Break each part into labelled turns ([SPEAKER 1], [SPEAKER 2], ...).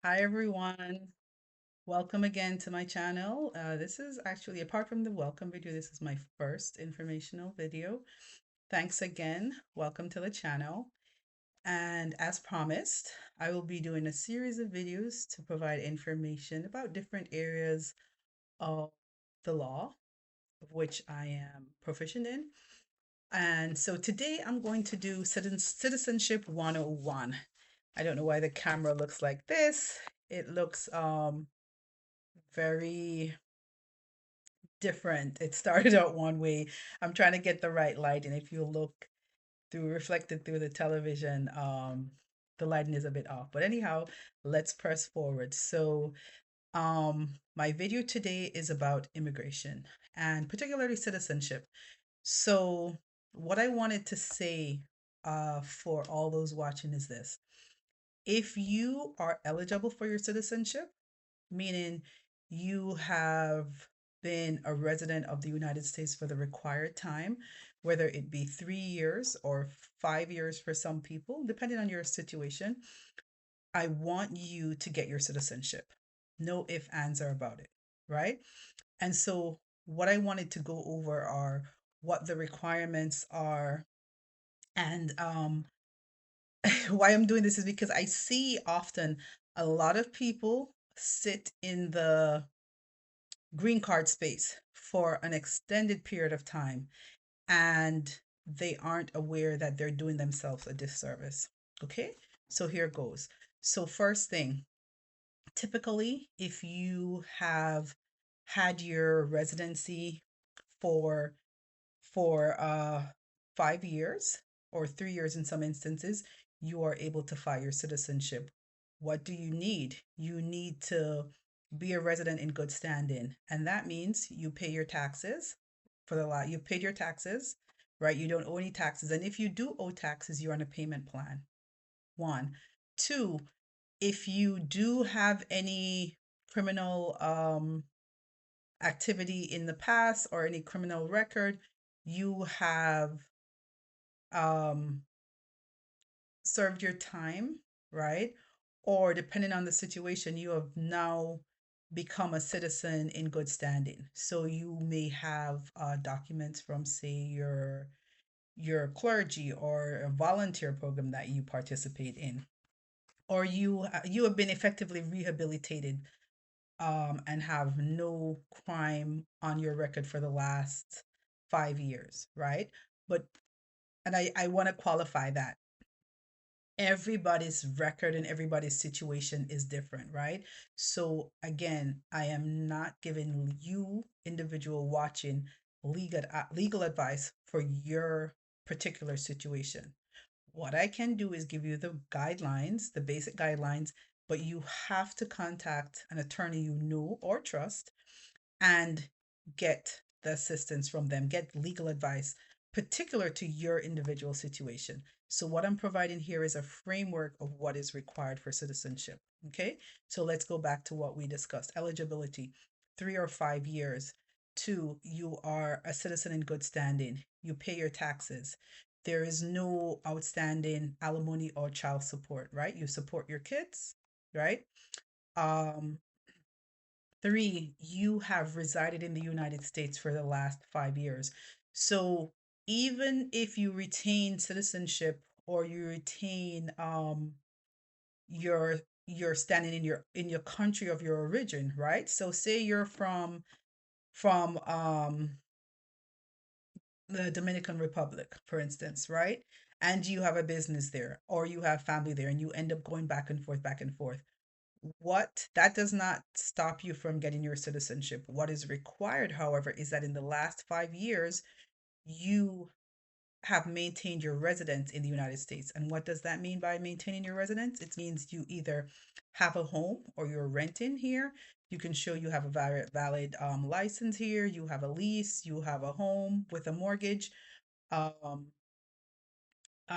[SPEAKER 1] Hi everyone. Welcome again to my channel. This is actually, apart from the welcome video, this is my first informational video. Thanks again. Welcome to the channel. And as promised, I will be doing a series of videos to provide information about different areas of the law, of which I am proficient in. And so today I'm going to do Citizenship 101. I don't know why the camera looks like this. It looks very different. It started out one way. I'm trying to get the right light, and if you look through reflected through the television, the lighting is a bit off. But anyhow, let's press forward. So, my video today is about immigration and particularly citizenship. So, what I wanted to say for all those watching is this. If you are eligible for your citizenship, meaning you have been a resident of the United States for the required time, whether it be 3 years or 5 years for some people, depending on your situation. I want you to get your citizenship. No ifs, ands, or about it, right? And so, what I wanted to go over are what the requirements are. And why I'm doing this is because I see often a lot of people sit in the green card space for an extended period of time and they aren't aware that they're doing themselves a disservice. Okay, so here goes. So, first thing, typically, if you have had your residency for for 5 years or 3 years in some instances, you are able to file your citizenship. What do you need? You need to be a resident in good standing, and that means you pay your taxes for the lot. You paid your taxes, right? You don't owe any taxes, and if you do owe taxes, you're on a payment plan. One, two. If you do have any criminal activity in the past or any criminal record, you have um, served your time, right? Or depending on the situation, you have now become a citizen in good standing. So you may have documents from, say, your clergy or a volunteer program that you participate in, or you have been effectively rehabilitated and have no crime on your record for the last 5 years, right? But, and I want to qualify that everybody's record and everybody's situation is different, right? So, again, I am not giving you, individual watching, legal advice for your particular situation. What I can do is give you the guidelines, the basic guidelines, but you have to contact an attorney you know or trust and get the assistance from them, get legal advice particular to your individual situation. So, what I'm providing here is a framework of what is required for citizenship. Okay, so let's go back to what we discussed eligibility 3 or 5 years. Two, you are a citizen in good standing, you pay your taxes. There is no outstanding alimony or child support, right? You support your kids, right? Um, Three, you have resided in the United States for the last 5 years. So even if you retain citizenship or you retain your standing in your country of your origin, right? So say you're from the Dominican Republic, for instance, right? And you have a business there or you have family there and you end up going back and forth. What that does not stop you from getting your citizenship. What is required, however, is that in the last 5 years, you have maintained your residence in the United States. And what does that mean by maintaining your residence? It means you either have a home or you're renting here. You can show you have a valid license here, you have a lease, you have a home with a mortgage. Um,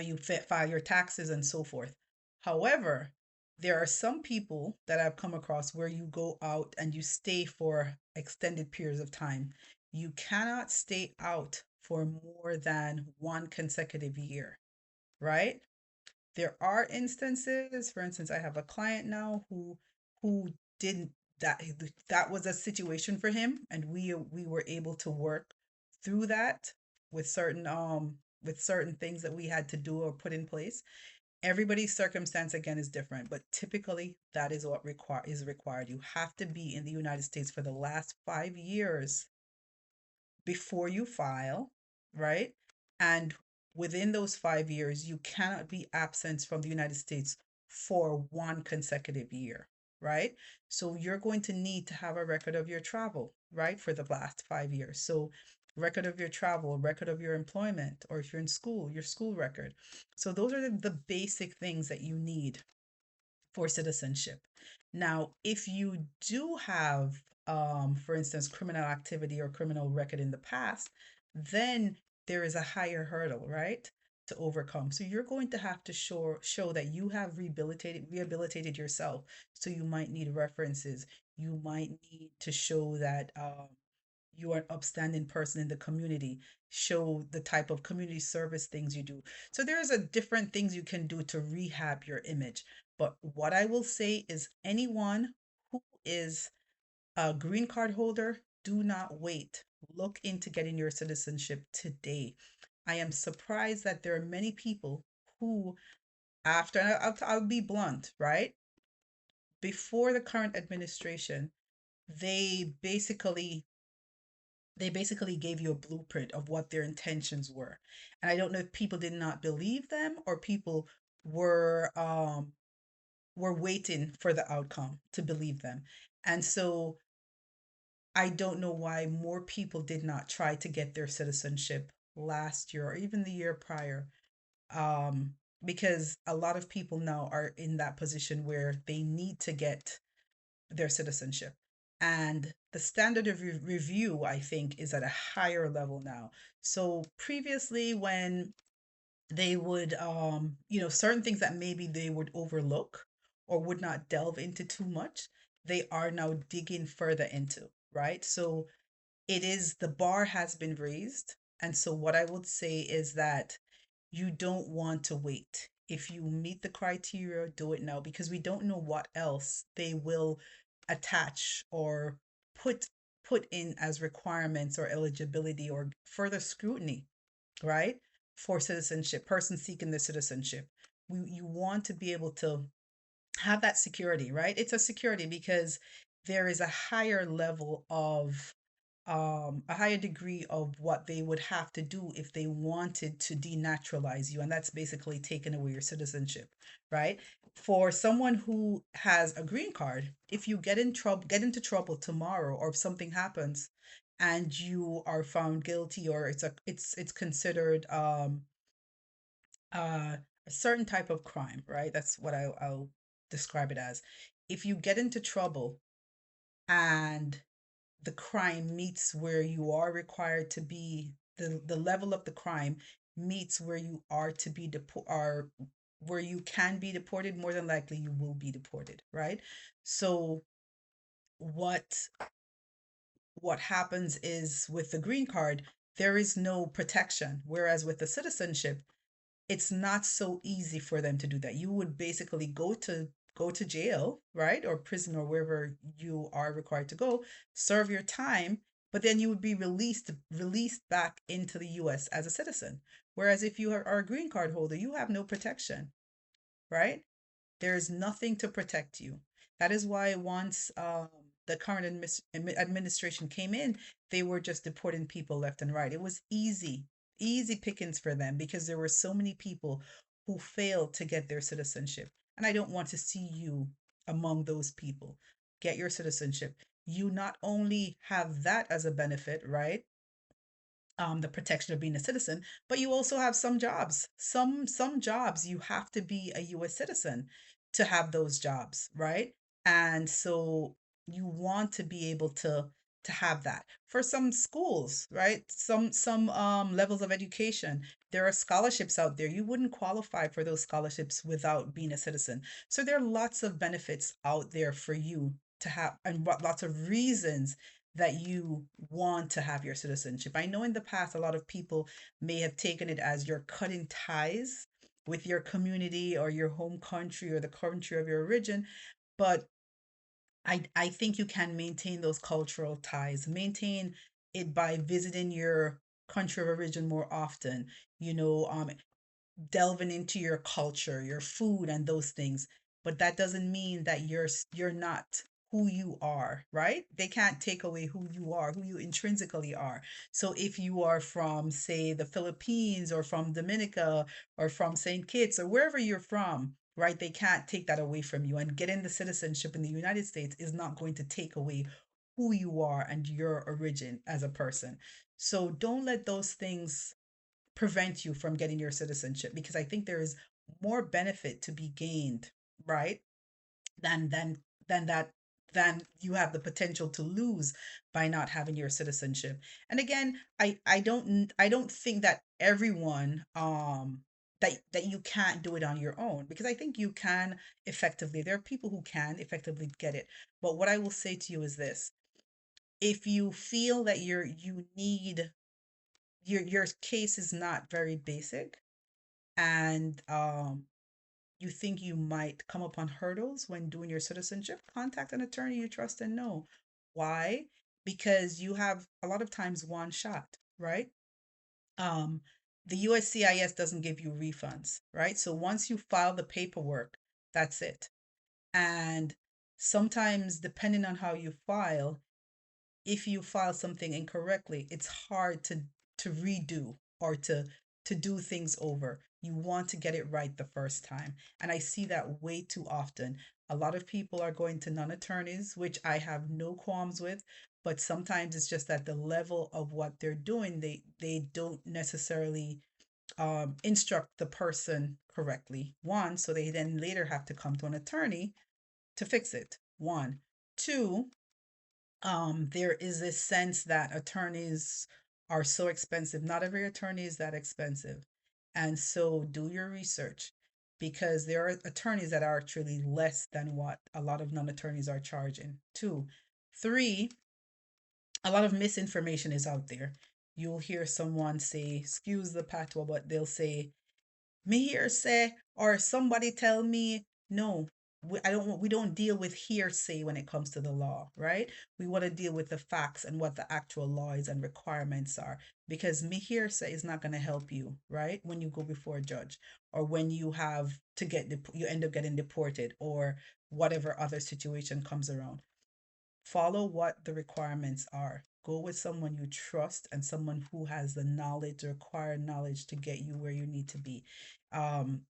[SPEAKER 1] you file your taxes and so forth. However, there are some people that I've come across where you go out and you stay for extended periods of time. You cannot stay out for more than one consecutive year, right? There are instances, for instance, I have a client now who who didn't, that that was a situation for him, and we were able to work through that with certain things that we had to do or put in place. Everybody's circumstance again is different, but typically that is what required. You have to be in the United States for the last 5 years before you file, right? And within those 5 years, you cannot be absent from the United States for one consecutive year, right? So you're going to need to have a record of your travel, right, for the last 5 years. So record of your travel, record of your employment, or if you're in school, your school record. So those are the basic things that you need for citizenship. Now, if you do have, for instance, criminal activity or criminal record in the past, then there is a higher hurdle, right, to overcome. So you're going to have to show that you have rehabilitated yourself. So you might need references. You might need to show that you are an upstanding person in the community, show the type of community service things you do. So there's a different things you can do to rehab your image. But what I will say is anyone who is a green card holder, do not wait. Look into getting your citizenship today. I am surprised that there are many people who, after, and I'll be blunt, right? Before the current administration, they basically they basically gave you a blueprint of what their intentions were. And I don't know if people did not believe them or people were were waiting for the outcome to believe them. And so I don't know why more people did not try to get their citizenship last year or even the year prior. Because a lot of people now are in that position where they need to get their citizenship. And the standard of review, I think, is at a higher level now. So previously, when they would, certain things that maybe they would overlook or would not delve into too much, they are now digging further into, right? So the bar has been raised. And so what I would say is that you don't want to wait. If you meet the criteria, do it now because we don't know what else they will attach or put put in as requirements or eligibility or further scrutiny, right? For citizenship, person seeking the citizenship. You want to be able to have that security, right? It's a security because there is a higher level of a higher degree of what they would have to do if they wanted to denaturalize you, and that's basically taking away your citizenship, right? For someone who has a green card, if you get into trouble tomorrow, or if something happens and you are found guilty, or it's considered a certain type of crime, right? That's what I'll describe it as. If you get into trouble and the crime meets where you are required to be, the level of the crime meets where you are to be where you can be deported, more than likely you will be deported, right? So what what happens is with the green card, there is no protection, whereas with the citizenship, it's not so easy for them to do that. You would basically go to jail, right? Or prison or wherever you are required to go, serve your time, but then you would be released back into the US as a citizen. Whereas if you are a green card holder, you have no protection, right? There is nothing to protect you. That is why once the current administration came in, they were just deporting people left and right. It was easy pickings for them because there were so many people who failed to get their citizenship. And I don't want to see you among those people. Get your citizenship. You not only have that as a benefit, right? The protection of being a citizen, but you also have some jobs. Some jobs you have to be a US citizen to have those jobs, right? And so you want to be able to have that. For some schools, right? Some levels of education, there are scholarships out there. You wouldn't qualify for those scholarships without being a citizen. So there are lots of benefits out there for you to have, and lots of reasons that you want to have your citizenship. I know in the past, a lot of people may have taken it as you're cutting ties with your community or your home country or the country of your origin, but I think you can maintain those cultural ties, maintain it by visiting your country of origin more often, you know, delving into your culture, your food and those things. But that doesn't mean that you're not who you are, right? They can't take away who you are, who you intrinsically are. So if you are from, say, the Philippines or from Dominica or from St. Kitts or wherever you're from, right? They can't take that away from you. And getting the citizenship in the United States is not going to take away who you are and your origin as a person. So don't let those things prevent you from getting your citizenship, because I think there is more benefit to be gained, right? Than than that than you have the potential to lose by not having your citizenship. And again, I don't think that everyone that you can't do it on your own, because I think you can effectively. There are people who can effectively get it. But what I will say to you is this: if you feel that you need your case is not very basic, and you think you might come upon hurdles when doing your citizenship, contact an attorney you trust and know. Why? Because you have a lot of times one shot, right? Um, the USCIS doesn't give you refunds, right? So once you file the paperwork, that's it. And sometimes, depending on how you file, if you file something incorrectly, it's hard to redo or to do things over. You want to get it right the first time. And I see that way too often. A lot of people are going to non-attorneys, which I have no qualms with, but sometimes it's just that the level of what they're doing, they don't necessarily instruct the person correctly. One, so they then later have to come to an attorney to fix it. One. Two, there is this sense that attorneys are so expensive. Not every attorney is that expensive. And so do your research, because there are attorneys that are actually less than what a lot of non-attorneys are charging. Two. Three, a lot of misinformation is out there. You'll hear someone say, excuse the patois, but they'll say, me hear say, or somebody tell me. No, we don't deal with hearsay when it comes to the law, right? We want to deal with the facts and what the actual law is and requirements are, because me hearsay is not going to help you, right? When you go before a judge, or when you have to you end up getting deported, or whatever other situation comes around. Follow what the requirements are. Go with someone you trust and someone who has the knowledge, the required knowledge, to get you where you need to be. Um,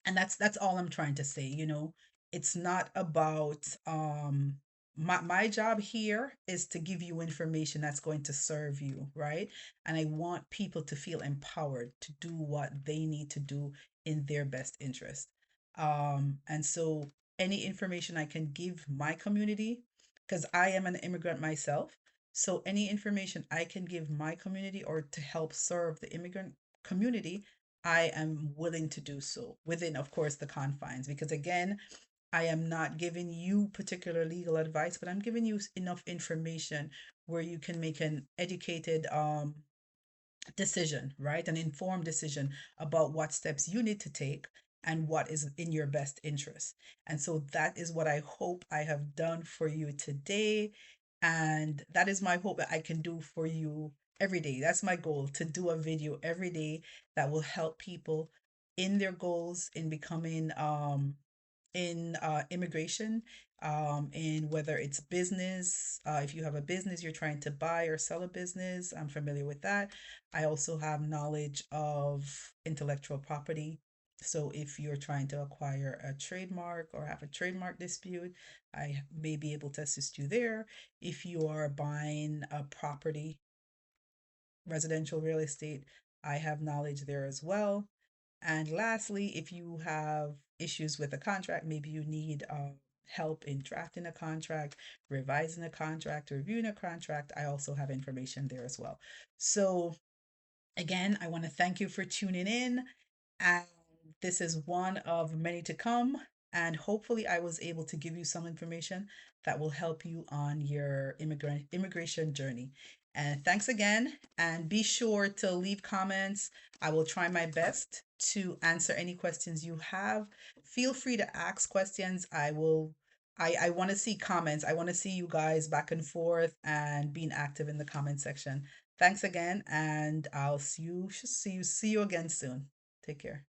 [SPEAKER 1] and that's all I'm trying to say. It's not about my job here is to give you information that's going to serve you, right? And I want people to feel empowered to do what they need to do in their best interest. And so any information I can give my community, because I am an immigrant myself, so any information I can give my community or to help serve the immigrant community, I am willing to do so within, of course, the confines. Because again, I am not giving you particular legal advice, but I'm giving you enough information where you can make an educated decision, right? An informed decision about what steps you need to take and what is in your best interest. And so that is what I hope I have done for you today. And that is my hope that I can do for you every day. That's my goal, to do a video every day that will help people in their goals, in becoming in immigration, in whether it's business. If you have a business, you're trying to buy or sell a business, I'm familiar with that. I also have knowledge of intellectual property. So if you're trying to acquire a trademark or have a trademark dispute, I may be able to assist you there. If you are buying a property, residential real estate, I have knowledge there as well. And lastly, if you have issues with a contract, maybe you need help in drafting a contract, revising a contract, reviewing a contract, I also have information there as well. So, again, I want to thank you for tuning in. And this is one of many to come. And hopefully, I was able to give you some information that will help you on your immigration journey. And thanks again. And be sure to leave comments. I will try my best to answer any questions you have. Feel free to ask questions. I will I want to see comments. I want to see you guys back and forth and being active in the comment section. Thanks again, and I'll see you again soon. Take care.